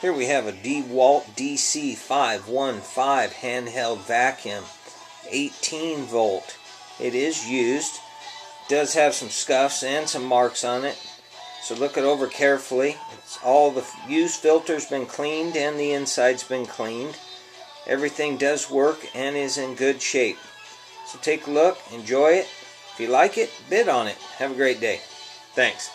Here we have a DeWALT DC515 handheld vacuum, 18 volt. It is used. It does have some scuffs and some marks on it, so look it over carefully. All the used filter's been cleaned and the inside's been cleaned. Everything does work and is in good shape. So take a look, enjoy it. If you like it, bid on it. Have a great day. Thanks.